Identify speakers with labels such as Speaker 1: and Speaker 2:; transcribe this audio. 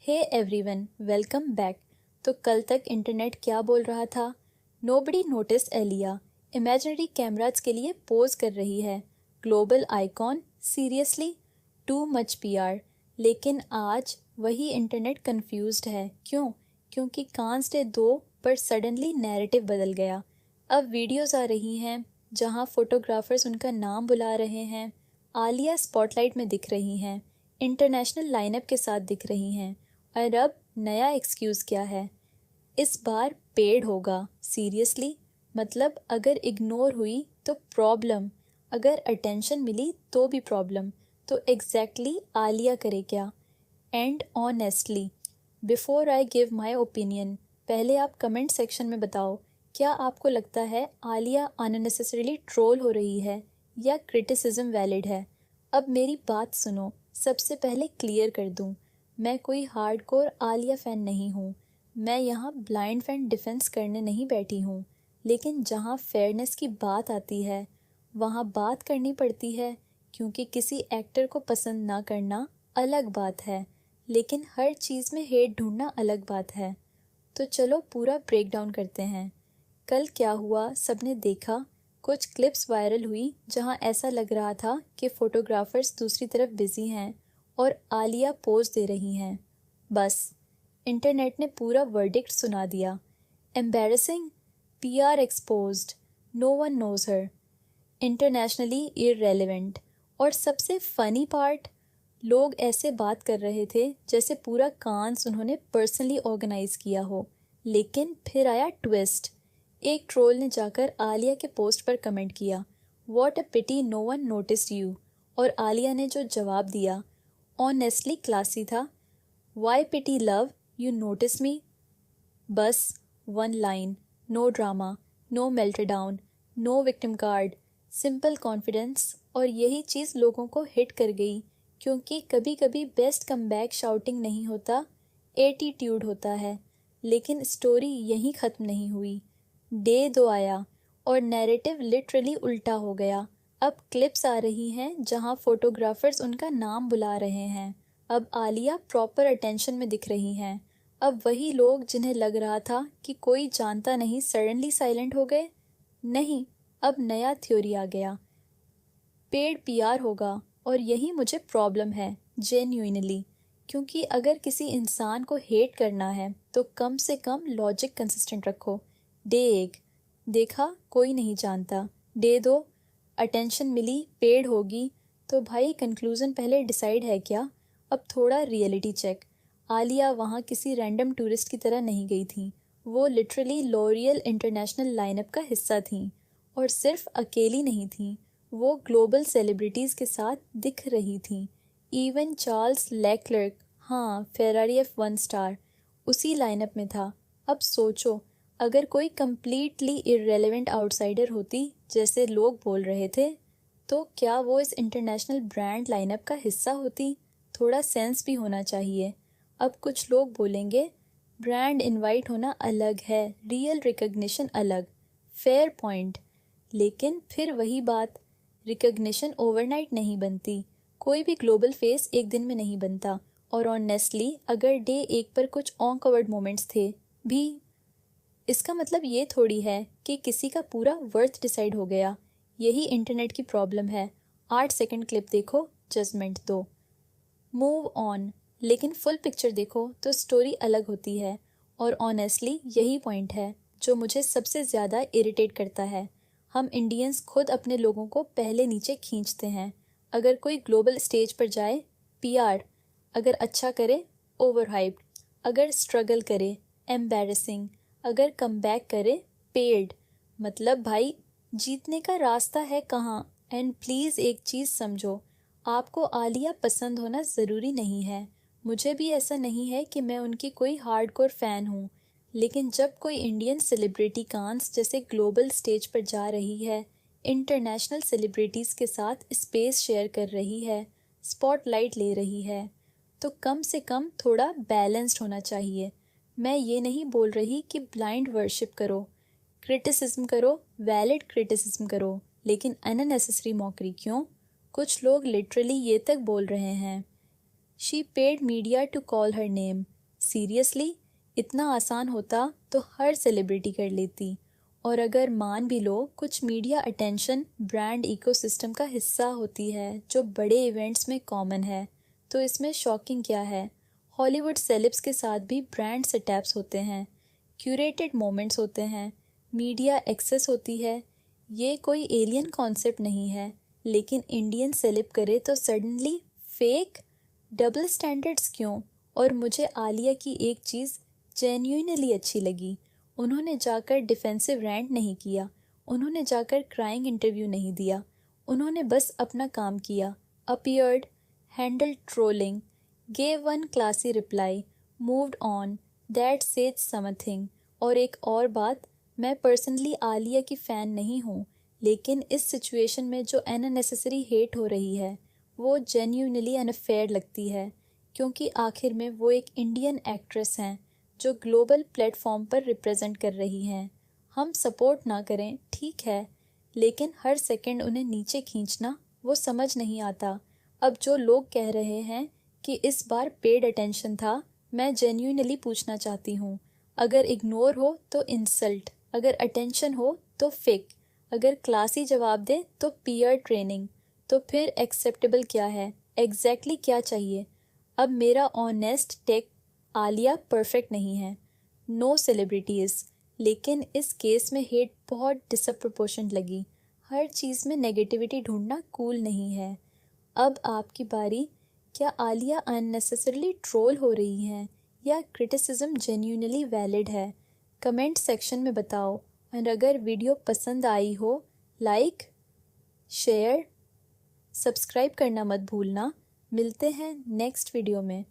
Speaker 1: Hey everyone, welcome back. तो कल तक इंटरनेट क्या बोल रहा था? Nobody notice Alia imaginary cameras के लिए पोज कर रही है। Global icon, seriously too much PR. लेकिन आज वही इंटरनेट कंफ्यूज्ड है। क्यों? क्योंकि कांस डे 2 पर सडनली नैरेटिव बदल गया। अब वीडियोस आ रही हैं जहां फोटोग्राफर्स उनका नाम बुला रहे हैं। आलिया स्पॉटलाइट में दिख रही हैं, इंटरनेशनल लाइनअप के साथ दिख रही हैं। और अब नया एक्सक्यूज़ क्या है? इस बार पेड होगा। सीरियसली? मतलब अगर इग्नोर हुई तो प्रॉब्लम, अगर अटेंशन मिली तो भी प्रॉब्लम। तो एग्जैक्टली आलिया करे क्या? And honestly, before I give my opinion, पहले आप कमेंट सेक्शन में बताओ, क्या आपको लगता है आलिया अननेसेसरीली ट्रोल हो रही है या क्रिटिसिज्म वैलिड है? अब मेरी बात सुनो। सबसे पहले क्लियर कर दूं, मैं कोई हार्डकोर आलिया फ़ैन नहीं हूँ। मैं यहाँ ब्लाइंड फैन डिफेंस करने नहीं बैठी हूँ। लेकिन जहाँ फेयरनेस की बात आती है वहाँ बात करनी पड़ती है, क्योंकि किसी एक्टर को पसंद ना करना अलग बात है, लेकिन हर चीज़ में हेट ढूंढना अलग बात है। तो चलो पूरा ब्रेक डाउन करते हैं। कल क्या हुआ सबने देखा। कुछ क्लिप्स वायरल हुई जहाँ ऐसा लग रहा था कि फ़ोटोग्राफर्स दूसरी तरफ बिजी हैं और आलिया पोज दे रही हैं। बस इंटरनेट ने पूरा वर्डिक्ट सुना दिया। Embarrassing, PR exposed, no one knows her, internationally irrelevant. और सबसे फ़नी पार्ट, लोग ऐसे बात कर रहे थे जैसे पूरा कांस उन्होंने पर्सनली ऑर्गेनाइज किया हो। लेकिन फिर आया ट्विस्ट। एक ट्रोल ने जाकर आलिया के पोस्ट पर कमेंट किया, "what a pity no one noticed you". और आलिया ने जो जवाब दिया ऑनेस्टली क्लासी था। "Why pity love, you notice me". बस one line, no drama, no meltdown, no victim card, simple confidence. और यही चीज़ लोगों को हिट कर गई, क्योंकि कभी कभी बेस्ट कमबैक शाउटिंग नहीं होता, एटीट्यूड होता है। लेकिन स्टोरी यहीं ख़त्म नहीं हुई। डे 2 आया और नैरेटिव लिटरली उल्टा हो गया। अब क्लिप्स आ रही हैं जहां फोटोग्राफर्स उनका नाम बुला रहे हैं। अब आलिया प्रॉपर अटेंशन में दिख रही हैं। अब वही लोग जिन्हें लग रहा था कि कोई जानता नहीं सडनली साइलेंट हो गए। नहीं, अब नया थ्योरी आ गया, पेड पीआर होगा। और यही मुझे प्रॉब्लम है जेन्युइनली, क्योंकि अगर किसी इंसान को हेट करना है तो कम से कम लॉजिक कंसिस्टेंट रखो। डे 1 देखा, कोई नहीं जानता। डे 2 अटेंशन मिली, पेड होगी। तो भाई कंक्लूज़न पहले डिसाइड है क्या? अब थोड़ा रियलिटी चेक। आलिया वहाँ किसी रैंडम टूरिस्ट की तरह नहीं गई थी। वो लिटरली लॉरियल इंटरनेशनल लाइनअप का हिस्सा थी। और सिर्फ अकेली नहीं थी, वो ग्लोबल सेलिब्रिटीज़ के साथ दिख रही थी। इवन चार्ल्स लेक्लर्क, हाँ फेरारी F1 स्टार, उसी लाइनअप में था। अब सोचो, अगर कोई कंप्लीटली इररेलेवेंट आउटसाइडर होती जैसे लोग बोल रहे थे, तो क्या वो इस इंटरनेशनल ब्रांड लाइनअप का हिस्सा होती? थोड़ा सेंस भी होना चाहिए। अब कुछ लोग बोलेंगे ब्रांड इनवाइट होना अलग है, रियल रिकग्निशन अलग। Fair point. लेकिन फिर वही बात, रिकग्निशन ओवरनाइट नहीं बनती। कोई भी ग्लोबल फेस एक दिन में नहीं बनता। और ऑनेस्टली अगर डे 1 पर कुछ ऑकवर्ड मोमेंट्स थे भी, इसका मतलब ये थोड़ी है कि किसी का पूरा वर्थ डिसाइड हो गया। यही इंटरनेट की प्रॉब्लम है। 8 सेकंड क्लिप देखो, जजमेंट दो, मूव ऑन। लेकिन फुल पिक्चर देखो तो स्टोरी अलग होती है। और ऑनेस्टली यही पॉइंट है जो मुझे सबसे ज़्यादा इरिटेट करता है। हम इंडियंस खुद अपने लोगों को पहले नीचे खींचते हैं। अगर कोई ग्लोबल स्टेज पर जाए, पीआर। अगर अच्छा करे, ओवर हाइप्ड। अगर स्ट्रगल करे, एम्बैरेसिंग। अगर कमबैक करे, पेड। मतलब भाई, जीतने का रास्ता है कहाँ? एंड प्लीज़ एक चीज़ समझो, आपको आलिया पसंद होना ज़रूरी नहीं है। मुझे भी ऐसा नहीं है कि मैं उनकी कोई हार्डकोर फ़ैन हूँ। लेकिन जब कोई इंडियन सेलिब्रिटी कांस जैसे ग्लोबल स्टेज पर जा रही है, इंटरनेशनल सेलिब्रिटीज़ के साथ स्पेस शेयर कर रही है, स्पॉटलाइट ले रही है, तो कम से कम थोड़ा बैलेंस्ड होना चाहिए। मैं ये नहीं बोल रही कि ब्लाइंड वर्शिप करो, क्रिटिसिज्म करो, वैलिड क्रिटिसिज्म करो, लेकिन अननेसेसरी मॉकरी क्यों? कुछ लोग लिटरली ये तक बोल रहे हैं, she paid media to call her name. Seriously, इतना आसान होता तो हर सेलिब्रिटी कर लेती। और अगर मान भी लो कुछ मीडिया अटेंशन ब्रांड इकोसिस्टम का हिस्सा होती है जो बड़े इवेंट्स में कॉमन है, तो इसमें शॉकिंग क्या है। हॉलीवुड सेलेब्स के साथ भी ब्रांड सेटअप्स होते हैं, क्यूरेटेड मोमेंट्स होते हैं, मीडिया एक्सेस होती है। ये कोई एलियन कॉन्सेप्ट नहीं है, लेकिन इंडियन सेलेब करे तो सडनली फेक। डबल स्टैंडर्ड्स क्यों। और मुझे आलिया की एक चीज़ जेन्युइनली अच्छी लगी, उन्होंने जाकर डिफेंसिव रैंट नहीं किया, उन्होंने जाकर क्राइंग इंटरव्यू नहीं दिया, उन्होंने बस अपना काम किया, appeared, handled trolling, gave one classy reply, moved on, that says something। और एक और बात, मैं पर्सनली आलिया की फ़ैन नहीं हूँ, लेकिन इस सिचुएशन में जो अननेसेसरी हेट हो रही है वो जेन्युइनली अनफेयर लगती है, क्योंकि आखिर में वो एक इंडियन एक्ट्रेस हैं जो ग्लोबल प्लेटफॉर्म पर रिप्रेजेंट कर रही हैं। हम सपोर्ट ना करें ठीक है, लेकिन हर सेकंड उन्हें नीचे खींचना वो समझ नहीं आता। अब जो लोग कह रहे हैं कि इस बार पेड अटेंशन था, मैं जेन्युइनली पूछना चाहती हूँ, अगर इग्नोर हो तो इंसल्ट, अगर अटेंशन हो तो फेक, अगर क्लासी जवाब दे तो पीयर ट्रेनिंग, तो फिर एक्सेप्टेबल क्या है, एग्जैक्टली क्या चाहिए। अब मेरा ऑनेस्ट टेक, आलिया परफेक्ट नहीं है, नो सेलिब्रिटीज़, लेकिन इस केस में हेट बहुत डिसप्रपोर्शनेट लगी। हर चीज़ में नेगेटिविटी ढूंढना कूल नहीं है। अब आपकी बारी, क्या आलिया अननेसेसरली ट्रोल हो रही हैं या क्रिटिसिज्म जेन्युइनली वैलिड है? कमेंट सेक्शन में बताओ। और अगर वीडियो पसंद आई हो, लाइक, शेयर, सब्सक्राइब करना मत भूलना। मिलते हैं नेक्स्ट वीडियो में।